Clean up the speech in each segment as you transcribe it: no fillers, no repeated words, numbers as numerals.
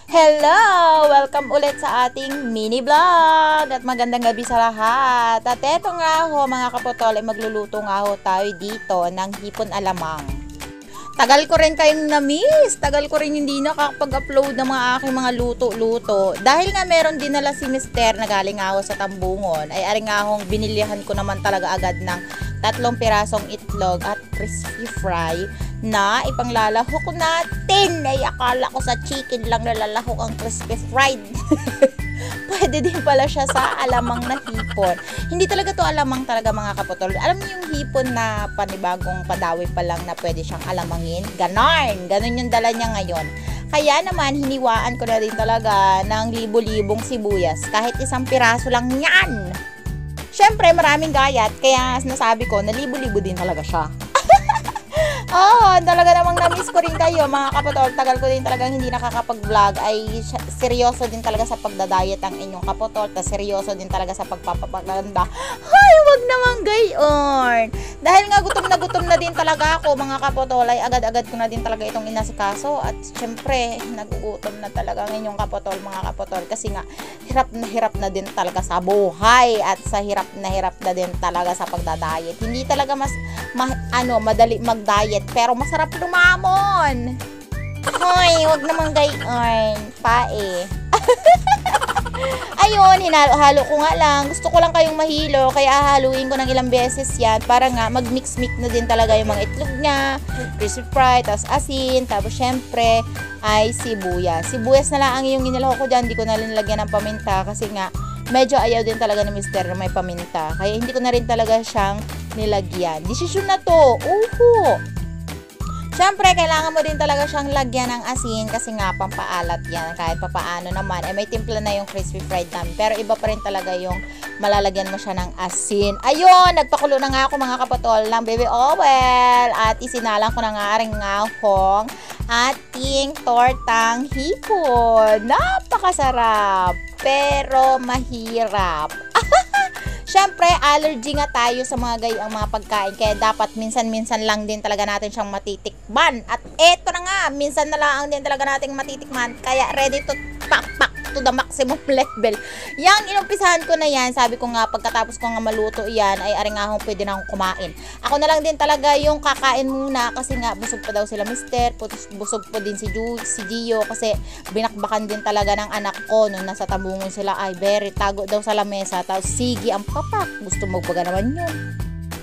Hello! Welcome ulit sa ating mini vlog at magandang gabi sa lahat. At eto nga ho mga kapotol ay magluluto nga ho tayo dito ng hipon alamang. Tagal ko rin kayong na-miss. Tagal ko rin hindi nakakapag-upload ng mga aking mga luto-luto. Dahil nga meron dinala si Mister na galing nga ho sa Tambungon ay aring nga hong binilihan ko naman talaga agad ng 3 pirasong itlog at crispy fry na ipanglalahok natin. Ay akala ko sa chicken lang nalalahok ang crispy fried. Pwede din pala siya sa alamang na hipon. Hindi talaga to alamang talaga mga kapotol. Alam niyo yung hipon na panibagong padawi pa lang na pwede siyang alamangin? Ganon yung dala niya ngayon. Kaya naman hiniwaan ko na din talaga ng libo-libong sibuyas. Kahit 1 piraso lang yan. Siyempre maraming gayat. Kaya nasabi ko na libo-libo din talaga siya. Talaga namang na-miss ko rin kayo mga kapotol. Tagal ko din talagang hindi nakakapag-vlog. Ay seryoso din talaga sa pagdadayet ang inyong kapotol. Tas seryoso din talaga sa pagpapaganda. Hay, wag naman gayon. Dahil nga gutom na din talaga ako mga kapotol. Ay agad-agad ko na din talaga itong inasikaso. At syempre, nagugutom na talaga ang inyong kapotol mga kapotol. Kasi nga, hirap na din talaga sa buhay. At sa hirap na din talaga sa pagdadayet. Hindi talaga madali mag-diet. Pero masarap lumamon. Hoy, wag naman gayon. Pae. Ayun, hinalo-halo ko nga lang. Gusto ko lang kayong mahilo. Kaya hahaluin ko ng ilang beses yan. Para nga mag-mix-mix na din talaga yung mga itlog niya. Crispy fry, tapos asin. Tapos syempre ay sibuyas. Sibuyas na lang ang yung ginalaw ko dyan. Hindi ko na nilagyan ng paminta. Kasi nga medyo ayaw din talaga ni Mister na may paminta. Kaya hindi ko na rin talaga siyang nilagyan. Desisyon na to. Siyempre, kailangan mo din talaga siyang lagyan ng asin kasi nga pampaalat yan. Kahit papaano naman, may timpla na yung crispy fried namin. Pero iba pa rin talaga yung malalagyan mo siya ng asin. Ayun, nagpakulo na nga ako mga kapatol ng baby oil. At isinalang ko na nga rin nga akong ating tortang hipon. Napakasarap, pero mahirap. Siyempre, allergy nga tayo sa mga gayang mga pagkain. Kaya dapat minsan-minsan lang din talaga natin siyang matitikman. At eto na nga, minsan na lang din talaga nating matitikman. Kaya ready to pack to the maximum level. Yang inumpisahan ko na yan, sabi ko nga, pagkatapos ko nga maluto yan, ay aring nga akong pwede na akong kumain. Ako na lang din talaga yung kakain muna kasi nga busog pa daw sila Mister, busog pa din si Gio kasi binakbakan din talaga ng anak ko nung nasa Tambungon sila. Ay, very tago daw sa lamesa. Tapos sige ang papak, gusto magbaga naman yun.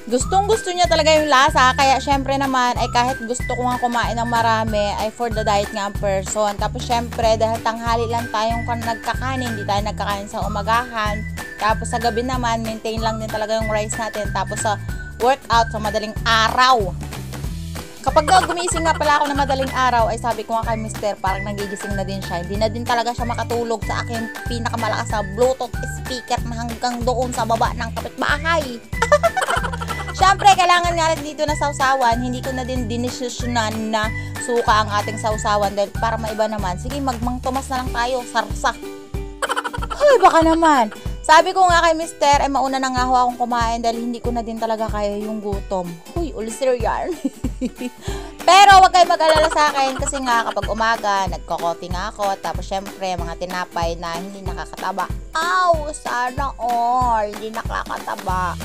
Gustong-gusto niya talaga yung lasa, kaya syempre naman ay kahit gusto ko nga kumain ng marami ay for the diet nga ang person. Tapos syempre dahil tanghali lang tayong nagkakanin, hindi tayo nagkakain sa umagahan. Tapos sa gabi naman maintain lang din talaga yung rice natin. Tapos sa workout sa madaling araw. Kapag gumising nga pala ako na madaling araw ay sabi ko nga kay Mister parang nagigising na din siya. Hindi na din talaga siya makatulog sa aking pinakamalakas na Bluetooth speaker na hanggang doon sa baba ng kapitbahay. Siyempre, kailangan nga dito na sausawan. Hindi ko na din dinisyonan na suka ang ating sausawan dahil para maiba naman. Sige, magmang Tomas na lang tayo. Sarsa. Hoy, baka naman. Sabi ko nga kay Mister, ay mauna na nga ho akong kumain dahil hindi ko na din talaga kaya yung gutom. Huy, ulcer yan. Pero wag kayo mag-alala sa akin kasi nga kapag umaga, nagko-coffee nga ako. Tapos syempre, mga tinapay na hindi nakakataba. Sana all, hindi nakakataba.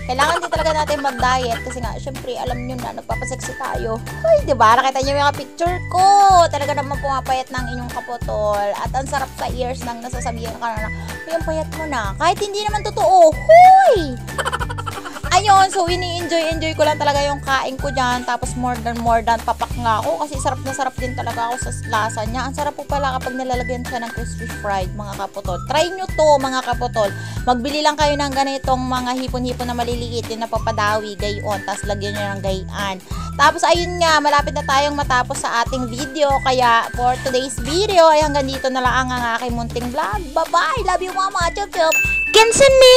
Kailangan din talaga natin mag-diet kasi nga, syempre, alam nyo na, nagpapasexy tayo. Ay, diba? Nakita nyo yung mga picture ko. Talaga naman pumapayat ng inyong kapotol. At ang sarap sa ears nang nasasabihan ka na, yung payat mo na. Kahit hindi naman totoo. Huy! Ayun, so ini-enjoy ko lang talaga yung kain ko dyan. Tapos more than papak nga ako. Kasi sarap na sarap din talaga ako sa lasa niya. Ang sarap po pala kapag nilalagyan siya ng crispy fried, mga kapotol. Try nyo to, mga kapotol. Magbili lang kayo ng ganitong mga hipon-hipon na maliliit. Yung napapadawi, gayon. Tapos lagyan nyo ng gayan. Tapos ayun nga, malapit na tayong matapos sa ating video. Kaya for today's video, ay hanggang dito na lang ang aking munting vlog. Bye-bye! Love you, mama! Chup-chup! Kinsan me!